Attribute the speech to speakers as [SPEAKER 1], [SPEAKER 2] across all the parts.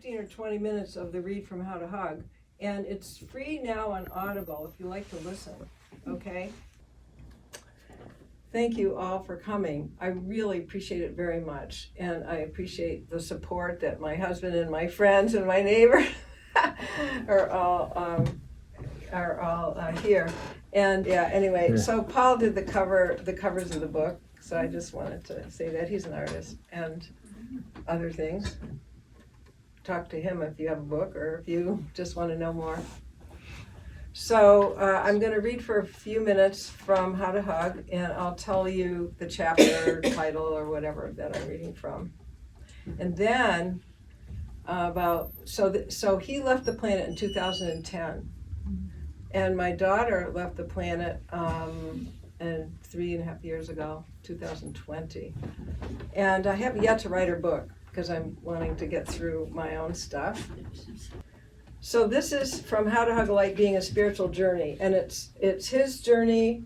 [SPEAKER 1] 15 or 20 minutes of the read from How to Hug, and it's free now on Audible if you like to listen, okay? Thank you all for coming. I really appreciate it very much, and I appreciate the support that my husband and my friends and my neighbor are all here. And yeah, anyway, so Paul did the covers of the book, so I just wanted to say that he's an artist and other things. Talk to him if you have a book or if you just want to know more. So I'm going to read for a few minutes from How to Hug, and I'll tell you the chapter title or whatever that I'm reading from. And then so he left the planet in 2010, and my daughter left the planet 3.5 years ago, 2020. And I have yet to write her book because I'm wanting to get through my own stuff. So this is from How to Hug Light Being a Spiritual Journey, and it's his journey.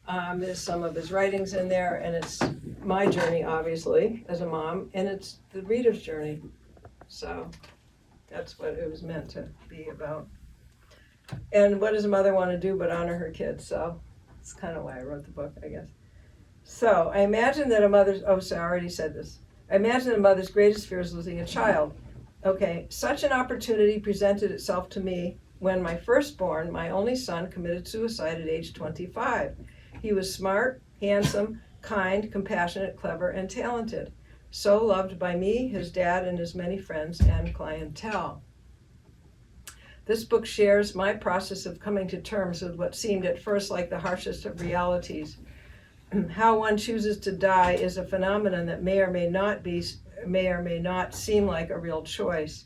[SPEAKER 1] There's some of his writings in there, and it's my journey, obviously, as a mom, and it's the reader's journey. So that's what it was meant to be about. And what does a mother want to do but honor her kids? So it's kind of why I wrote the book, I guess. So I imagine that I already said this. I imagine a mother's greatest fear is losing a child. Okay, such an opportunity presented itself to me when my firstborn, my only son, committed suicide at age 25. He was smart, handsome, kind, compassionate, clever, and talented. So loved by me, his dad, and his many friends and clientele. This book shares my process of coming to terms with what seemed at first like the harshest of realities. How one chooses to die is a phenomenon that may or may not seem like a real choice.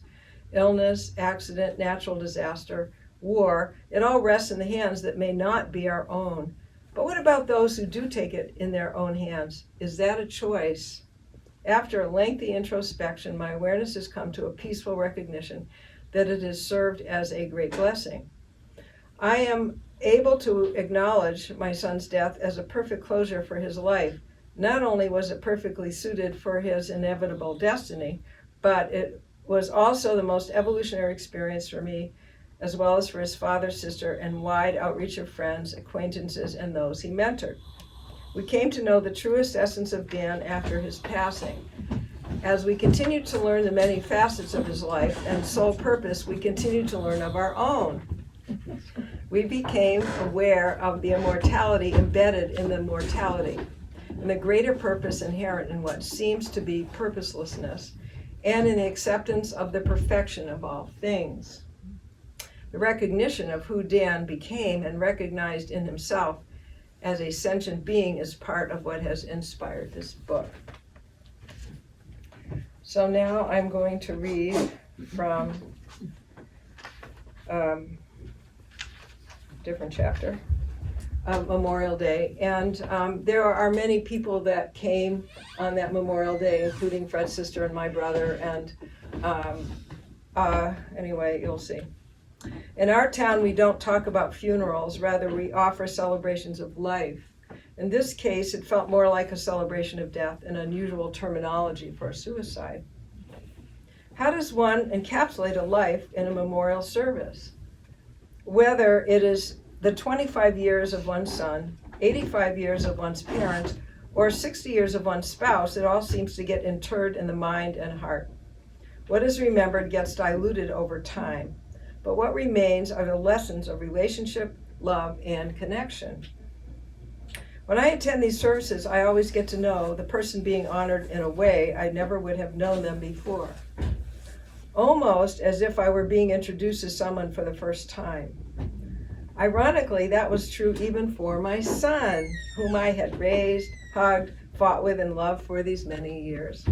[SPEAKER 1] Illness, accident, natural disaster, war, it all rests in the hands that may not be our own. But what about those who do take it in their own hands? Is that a choice? After a lengthy introspection, my awareness has come to a peaceful recognition that it has served as a great blessing. I am able to acknowledge my son's death as a perfect closure for his life. Not only was it perfectly suited for his inevitable destiny, but it was also the most evolutionary experience for me, as well as for his father, sister, and wide outreach of friends, acquaintances, and those he mentored. We came to know the truest essence of Dan after his passing. As we continued to learn the many facets of his life and sole purpose, we continued to learn of our own. We became aware of the immortality embedded in the mortality, and the greater purpose inherent in what seems to be purposelessness, and in the acceptance of the perfection of all things. The recognition of who Dan became and recognized in himself as a sentient being is part of what has inspired this book. So now I'm going to read from different chapter of Memorial Day. And there are many people that came on that Memorial Day, including Fred's sister and my brother. And anyway, you'll see. In our town, we don't talk about funerals. Rather, we offer celebrations of life. In this case, it felt more like a celebration of death, an unusual terminology for suicide. How does one encapsulate a life in a memorial service? Whether it is the 25 years of one's son, 85 years of one's parent, or 60 years of one's spouse, it all seems to get interred in the mind and heart. What is remembered gets diluted over time, but what remains are the lessons of relationship, love, and connection. When I attend these services, I always get to know the person being honored in a way I never would have known them before. Almost as if I were being introduced to someone for the first time. Ironically, that was true even for my son, whom I had raised, hugged, fought with, and loved for these many years.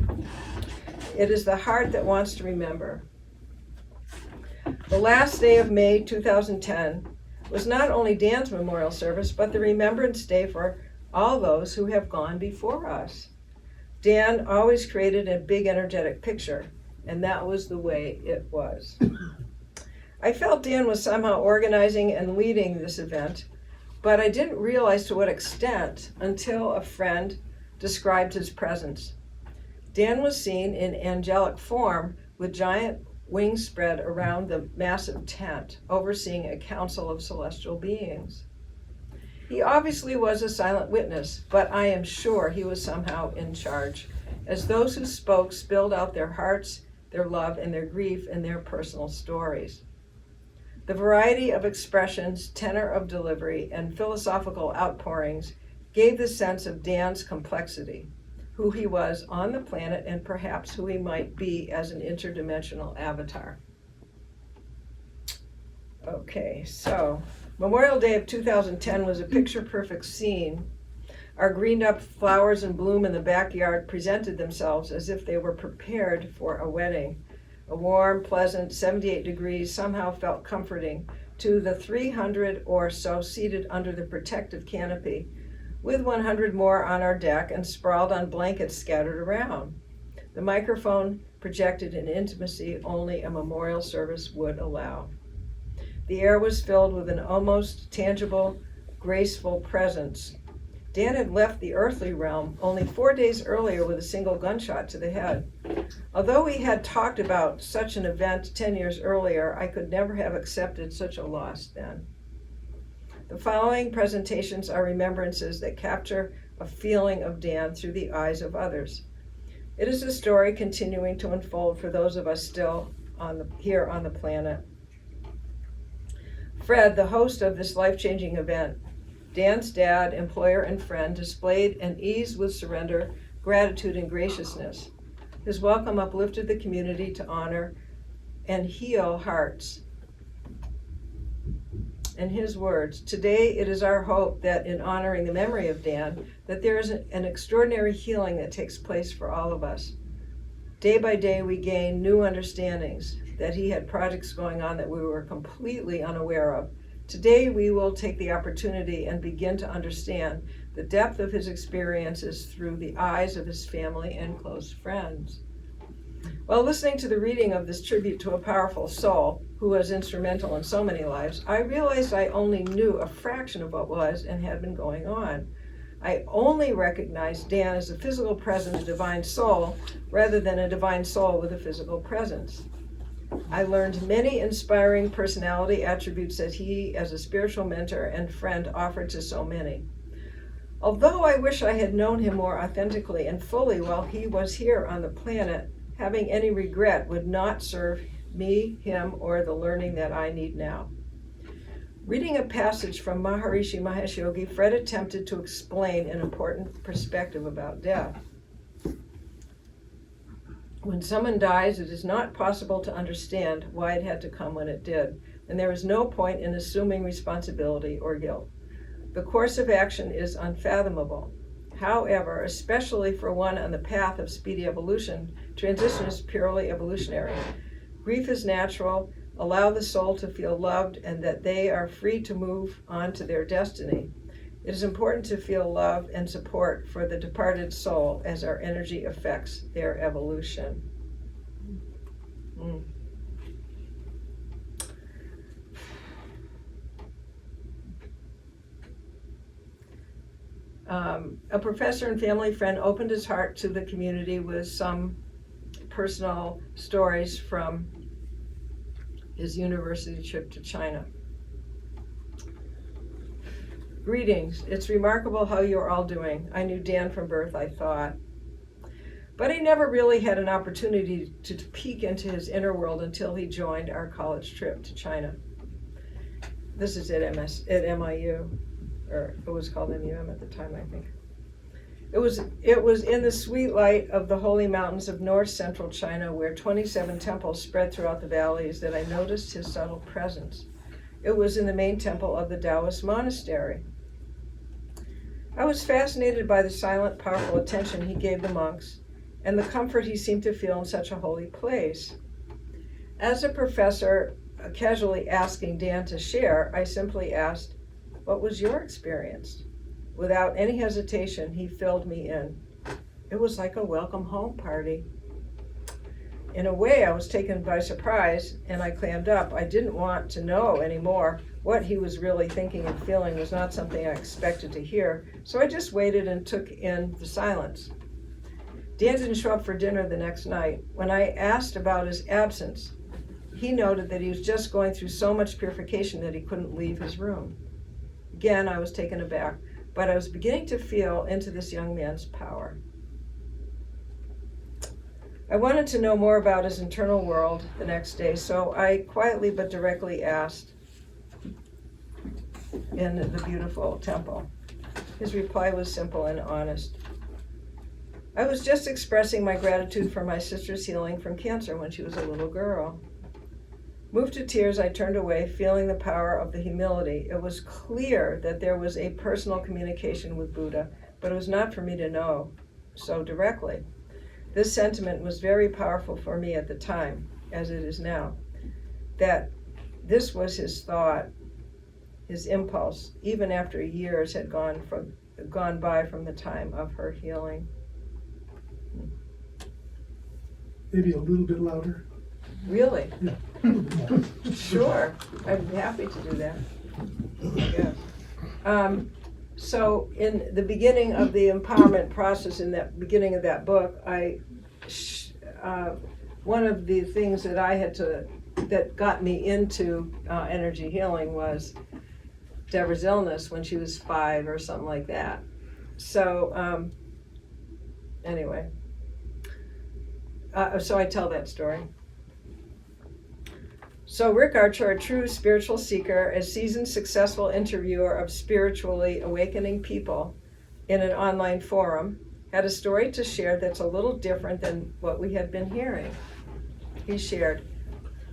[SPEAKER 1] It is the heart that wants to remember. The last day of May 2010 was not only Dan's memorial service, but the remembrance day for all those who have gone before us. Dan always created a big energetic picture, and that was the way it was. I felt Dan was somehow organizing and leading this event, but I didn't realize to what extent until a friend described his presence. Dan was seen in angelic form with giant wings spread around the massive tent, overseeing a council of celestial beings. He obviously was a silent witness, but I am sure he was somehow in charge, as those who spoke spilled out their hearts, their love, and their grief in their personal stories. The variety of expressions, tenor of delivery, and philosophical outpourings gave the sense of Dan's complexity, who he was on the planet and perhaps who he might be as an interdimensional avatar. Okay, so Memorial Day of 2010 was a picture-perfect scene. Our greened up flowers in bloom in the backyard presented themselves as if they were prepared for a wedding. A warm, pleasant 78 degrees somehow felt comforting to the 300 or so seated under the protective canopy, with 100 more on our deck and sprawled on blankets scattered around. The microphone projected an intimacy only a memorial service would allow. The air was filled with an almost tangible, graceful presence. Dan had left the earthly realm only 4 days earlier with a single gunshot to the head. Although we had talked about such an event 10 years earlier, I could never have accepted such a loss then. The following presentations are remembrances that capture a feeling of Dan through the eyes of others. It is a story continuing to unfold for those of us still here on the planet. Fred, the host of this life-changing event, Dan's dad, employer, and friend, displayed an ease with surrender, gratitude, and graciousness. His welcome uplifted the community to honor and heal hearts. In his words, "Today it is our hope that in honoring the memory of Dan, that there is an extraordinary healing that takes place for all of us. Day by day we gain new understandings, that he had projects going on that we were completely unaware of. Today we will take the opportunity and begin to understand the depth of his experiences through the eyes of his family and close friends." While listening to the reading of this tribute to a powerful soul who was instrumental in so many lives, I realized I only knew a fraction of what was and had been going on. I only recognized Dan as a physical presence, a divine soul, rather than a divine soul with a physical presence. I learned many inspiring personality attributes that he, as a spiritual mentor and friend, offered to so many. Although I wish I had known him more authentically and fully while he was here on the planet, having any regret would not serve me, him, or the learning that I need now. Reading a passage from Maharishi Mahesh Yogi, Fred attempted to explain an important perspective about death. When someone dies, it is not possible to understand why it had to come when it did, and there is no point in assuming responsibility or guilt. The course of action is unfathomable. However, especially for one on the path of speedy evolution, transition is purely evolutionary. Grief is natural. Allow the soul to feel loved and that they are free to move on to their destiny. It is important to feel love and support for the departed soul as our energy affects their evolution. A professor and family friend opened his heart to the community with some personal stories from his university trip to China. Greetings. It's remarkable how you're all doing. I knew Dan from birth, I thought. But I never really had an opportunity to peek into his inner world until he joined our college trip to China. This is at MIU, or it was called MUM at the time, I think. It was in the sweet light of the holy mountains of north-central China, where 27 temples spread throughout the valleys, that I noticed his subtle presence. It was in the main temple of the Taoist monastery. I was fascinated by the silent, powerful attention he gave the monks and the comfort he seemed to feel in such a holy place. As a professor, casually asking Dan to share, I simply asked, "What was your experience?" Without any hesitation, he filled me in. It was like a welcome home party. In a way, I was taken by surprise, and I clammed up. I didn't want to know anymore. What he was really thinking and feeling was not something I expected to hear, so I just waited and took in the silence. Dan didn't show up for dinner the next night. When I asked about his absence, he noted that he was just going through so much purification that he couldn't leave his room. Again, I was taken aback, but I was beginning to feel into this young man's power. I wanted to know more about his internal world the next day, so I quietly but directly asked in the beautiful temple. His reply was simple and honest. I was just expressing my gratitude for my sister's healing from cancer when she was a little girl. Moved to tears, I turned away, feeling the power of the humility. It was clear that there was a personal communication with Buddha, but it was not for me to know so directly. This sentiment was very powerful for me at the time, as it is now, that this was his thought, his impulse, even after years had gone by from the time of her healing.
[SPEAKER 2] Maybe a little bit louder.
[SPEAKER 1] Really?
[SPEAKER 2] Yeah, a little bit more.
[SPEAKER 1] Sure, I'd be happy to do that. Yeah. So in the beginning of the empowerment process, in that beginning of that book, one of the things that that got me into energy healing was Deborah's illness when she was 5 or something like that. So anyway, so I tell that story. So Rick Archer, a true spiritual seeker, a seasoned, successful interviewer of spiritually awakening people in an online forum, had a story to share that's a little different than what we had been hearing. He shared,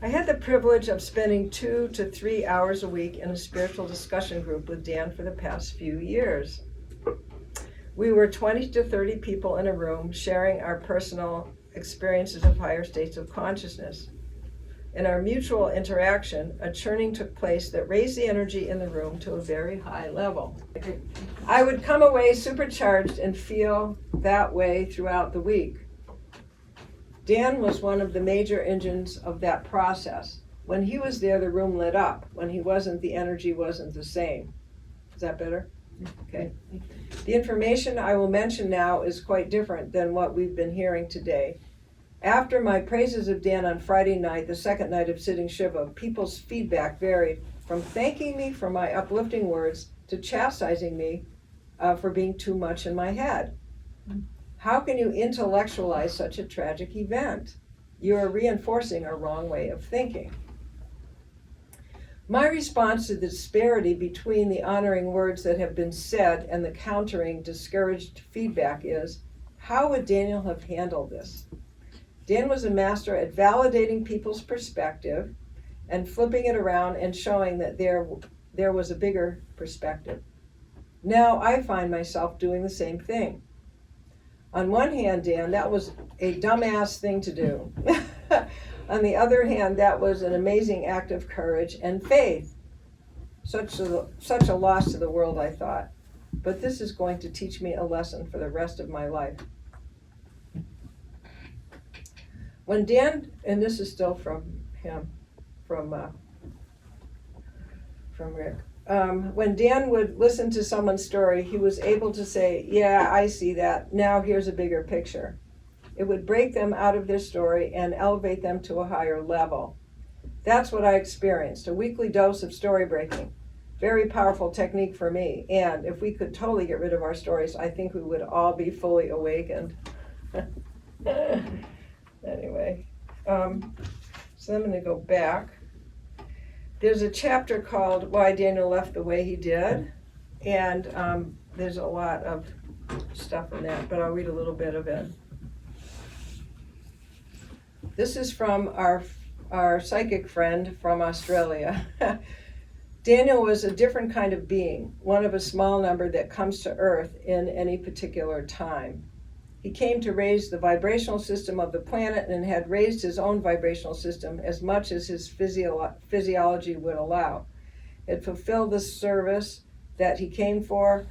[SPEAKER 1] I had the privilege of spending 2 to 3 hours a week in a spiritual discussion group with Dan for the past few years. We were 20 to 30 people in a room sharing our personal experiences of higher states of consciousness. In our mutual interaction, a churning took place that raised the energy in the room to a very high level. I would come away supercharged and feel that way throughout the week. Dan was one of the major engines of that process. When he was there, the room lit up. When he wasn't, the energy wasn't the same. Is that better? Okay. The information I will mention now is quite different than what we've been hearing today. After my praises of Dan on Friday night, the second night of Sitting Shiva, people's feedback varied from thanking me for my uplifting words to chastising me for being too much in my head. How can you intellectualize such a tragic event? You are reinforcing a wrong way of thinking. My response to the disparity between the honoring words that have been said and the countering discouraged feedback is, how would Daniel have handled this? Dan was a master at validating people's perspective and flipping it around and showing that there was a bigger perspective. Now I find myself doing the same thing. On one hand, Dan, that was a dumbass thing to do. On the other hand, that was an amazing act of courage and faith. Such a loss to the world, I thought. But this is going to teach me a lesson for the rest of my life. When Dan, and this is still from him, from Rick, when Dan would listen to someone's story, he was able to say, yeah, I see that. Now here's a bigger picture. It would break them out of their story and elevate them to a higher level. That's what I experienced, a weekly dose of story breaking. Very powerful technique for me. And if we could totally get rid of our stories, I think we would all be fully awakened. Anyway, so I'm going to go back. There's a chapter called Why Daniel Left the Way He Did, and there's a lot of stuff in that, but I'll read a little bit of it. This is from our psychic friend from Australia. Daniel was a different kind of being, one of a small number that comes to Earth in any particular time. He came to raise the vibrational system of the planet and had raised his own vibrational system as much as his physiology would allow. It fulfilled the service that he came for.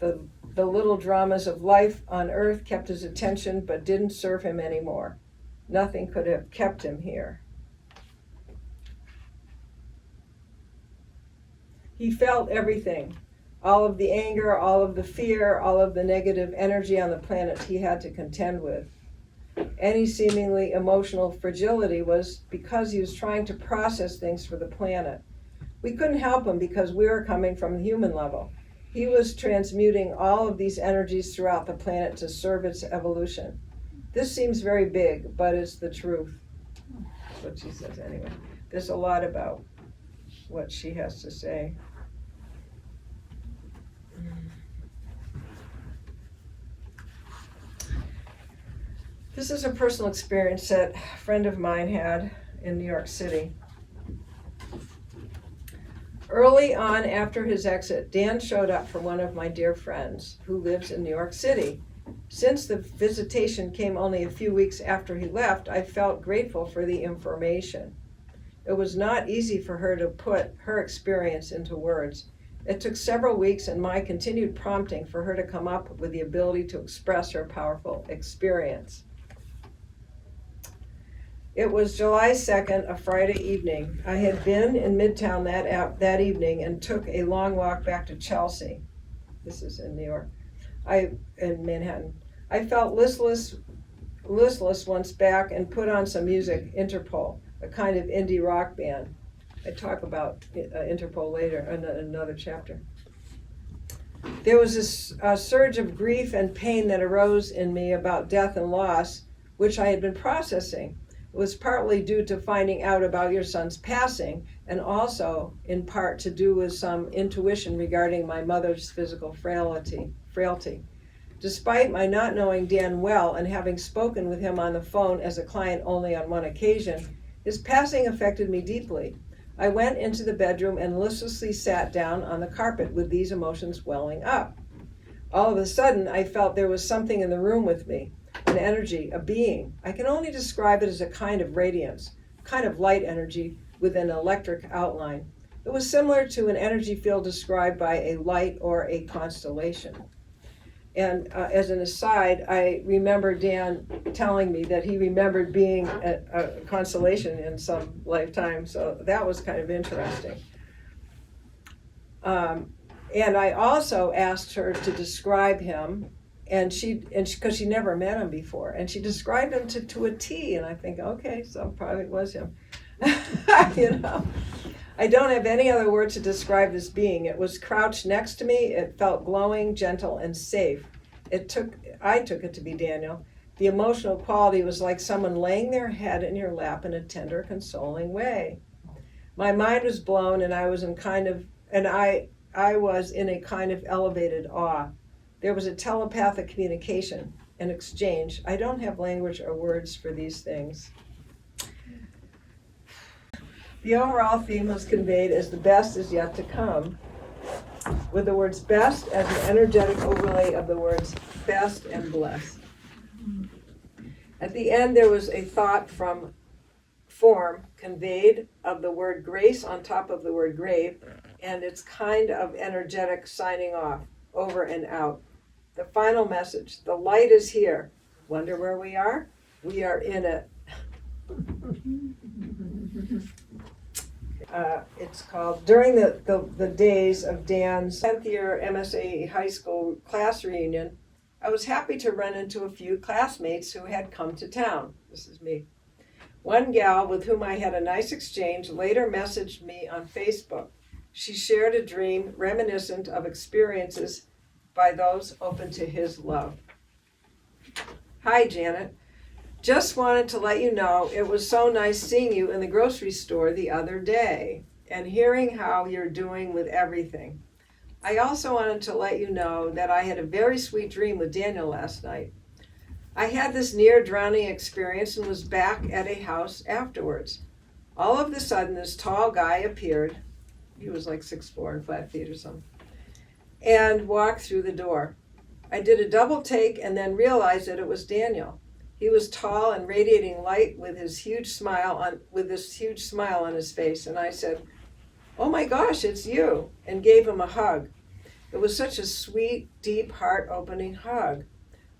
[SPEAKER 1] The little dramas of life on Earth kept his attention but didn't serve him anymore. Nothing could have kept him here. He felt everything. All of the anger, all of the fear, all of the negative energy on the planet he had to contend with. Any seemingly emotional fragility was because he was trying to process things for the planet. We couldn't help him because we were coming from the human level. He was transmuting all of these energies throughout the planet to serve its evolution. This seems very big, but it's the truth. That's what she says anyway. There's a lot about what she has to say. This is a personal experience that a friend of mine had in New York City. Early on after his exit, Dan showed up for one of my dear friends who lives in New York City. Since the visitation came only a few weeks after he left, I felt grateful for the information. It was not easy for her to put her experience into words. It took several weeks and my continued prompting for her to come up with the ability to express her powerful experience. It was July 2nd, a Friday evening. I had been in Midtown that evening and took a long walk back to Chelsea. This is in New York. In Manhattan. I felt listless once back and put on some music, Interpol, a kind of indie rock band. I talk about Interpol later in another chapter. There was a surge of grief and pain that arose in me about death and loss, which I had been processing. It was partly due to finding out about your son's passing, and also in part to do with some intuition regarding my mother's physical frailty. Despite my not knowing Dan well and having spoken with him on the phone as a client only on one occasion, his passing affected me deeply. I went into the bedroom and listlessly sat down on the carpet with these emotions welling up. All of a sudden, I felt there was something in the room with me. An energy, a being. I can only describe it as a kind of radiance, a kind of light energy with an electric outline. It was similar to an energy field described by a light or a constellation. And as an aside, I remember Dan telling me that he remembered being a constellation in some lifetime, so that was kind of interesting. And I also asked her to describe him, and because she never met him before, and she described him to a T, and I think, okay, so probably it was him. You know, I don't have any other word to describe this being. It was crouched next to me. It felt glowing, gentle, and safe. I took it to be Daniel. The emotional quality was like someone laying their head in your lap in a tender, consoling way. My mind was blown, and I was in a kind of elevated awe. There was a telepathic communication, an exchange. I don't have language or words for these things. The overall theme was conveyed as the best is yet to come, with the words best as an energetic overlay of the words best and blessed. At the end, there was a thought from form conveyed of the word grace on top of the word grave, and it's kind of energetic signing off, over and out. The final message, the light is here. Wonder where we are? We are in it. It's called, during the days of Dan's 10th year MSA high school class reunion, I was happy to run into a few classmates who had come to town. This is me. One gal with whom I had a nice exchange later messaged me on Facebook. She shared a dream reminiscent of experiences by those open to his love. Hi, Janet. Just wanted to let you know it was so nice seeing you in the grocery store the other day and hearing how you're doing with everything. I also wanted to let you know that I had a very sweet dream with Daniel last night. I had this near drowning experience and was back at a house afterwards. All of a sudden, this tall guy appeared. He was like 6'4" and flat feet or something, and walked through the door. I did a double take and then realized that it was Daniel. He was tall and radiating light with this huge smile on his face, and I said, "Oh my gosh, it's you," and gave him a hug. It was such a sweet, deep, heart-opening hug.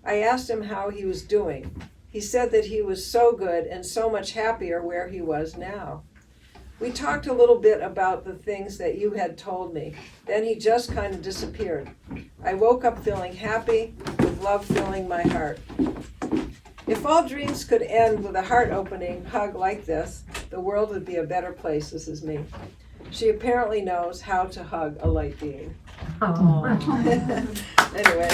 [SPEAKER 1] I asked him how he was doing. He said that he was so good and so much happier where he was now. We talked a little bit about the things that you had told me. Then he just kind of disappeared. I woke up feeling happy, with love filling my heart. If all dreams could end with a heart-opening hug like this, the world would be a better place. This is me. She apparently knows how to hug a light being.
[SPEAKER 3] Oh.
[SPEAKER 1] Anyway.